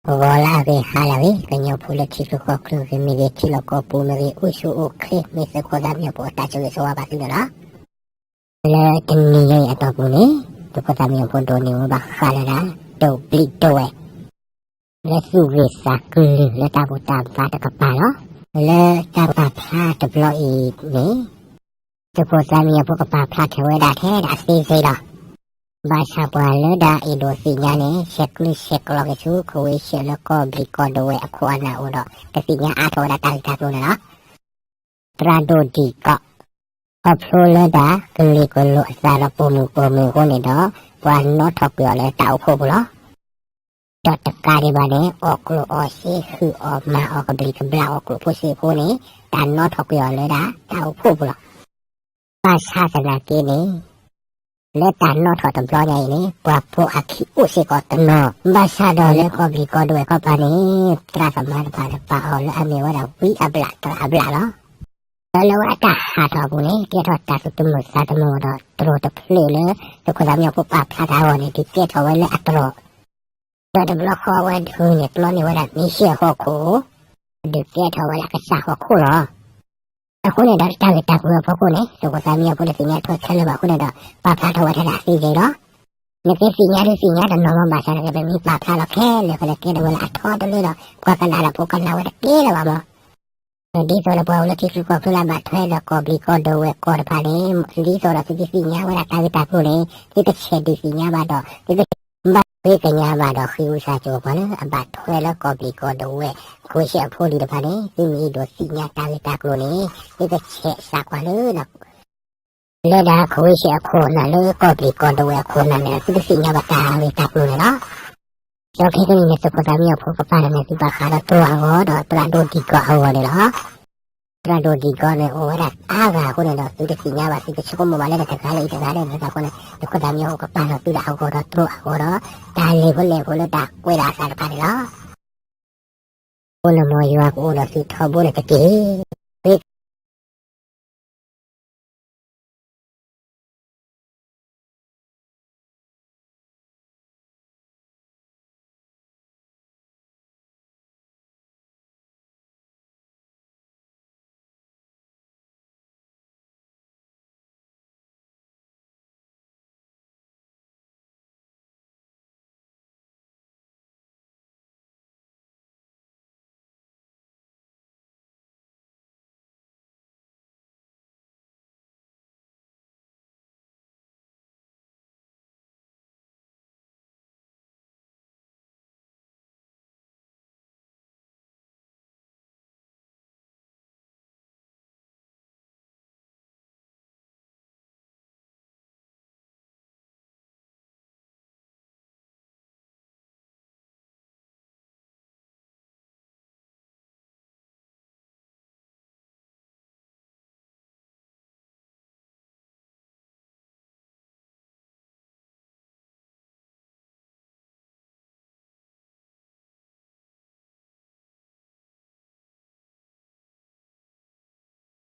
Voilà que halavi que yo pulo chico creo que me de chilo copu me de usu o cre me se coda mi po ta chu so ba ti la le tni ye ato pu ni to coda mi po do ni ba khala la to pli to e le su ve sa ku le ta bu ta pa ta ka pa lo le ta pa pha to blo i ni to coda mi po ka pa pha the we da the da si lo ba sa pa le da i do si nya ne check lo ke chu ko we che lo ko bi ko do we a ko na o do ke si nya a tho da ta ta so na tra do di ko a plo le da ke le ko lo sa ra po mu ko ne do wa no tho pyo le ta o ko bu lo do ta ka ri ba ne o ko o si hu o ma o ko bi ka bla o ko pu si ko ne ta no tho pyo le da ta o ko bu lo ba sa sa na ke ne le ta no tho ta blo nya ni pa po a ki o si ko ta no ba sa do le ko bi ko do ko pa ni tra sa ma pa o le a me wa da wi a bla tra a bla lo lo wa ta ha tho bu ni ke tho ta su tu mu sa ta mo do tro ta phle le to ko da mi po pa pha ta wo ni ti ke tho we le a tro do de blo ko wa du ni plo ni wa da mi she ho ko de ke tho wa la ka sa ho ko loအခုနဲ့တော့တာတာကိုဖို့ကိုနဲ့ဆိုတော့သမီးကလည်းစညာထွက်ချက်လို့ပါခုနဲ့တော့ပါဖားထောက်ထတာစီကြတော့ငါကစညာတော့နော်မပါစားတယ်ပဲမိပါဖားတော့ခဲလေခလည်းကဲတော့လာထောက်တယ်လို့ကွာကလာပိုကလာဝတ်ကဲလာပါမဒီဆိုတော့ပေါ်လို့တိကျကိုဖလာမထဲတော့ကောဘလီကောတော့ဝဲကောဖားနေဒီဆိုတော့စီညာဝလာတာတာကိုလေဒီတစ်ချက်ဒီစညာပါတော့ဒီမဘေးကညာပါတော့ခီဦးစားကြောပါလေအဘထွဲแล้วကောဘလီကောတော့ဝဲကိုရှိအဖို့ဒီတဖာနေဒီမီတို့စညာတာတာကိုနေဒီတစ်ချက်စားကွာလို့လေဒါကိုရှိအဖို့နာလို့ကောဘလီကောတော့ဝဲကိုနာနေဒီစညာပါတာလေးတာကိုနော်ကျော်ခေကနေစပတာမြေဖို့ပပါရနေဒီပါခါတော့တော့တရာဒိုဒီကောဟောတယ်နော်တရာဒိုဒီကောနဲ့ဟောရအားကကိုနေတော့ဒီစညာပါဒီချက်ကိုမမလေးတဲ့ခါလေးတဲ့ခါလေးနဲ့ကိုနေဒီကတာမြေကိုပါတော့ပြအောင်တော့သူ့ဟောတော့ဒါလေးကိုလေကိုလို့တာကွေးတာစားပါတယ်နော်ဘုလမောရွာကိုလို့စီထော်ဖို့လည်းတကယ်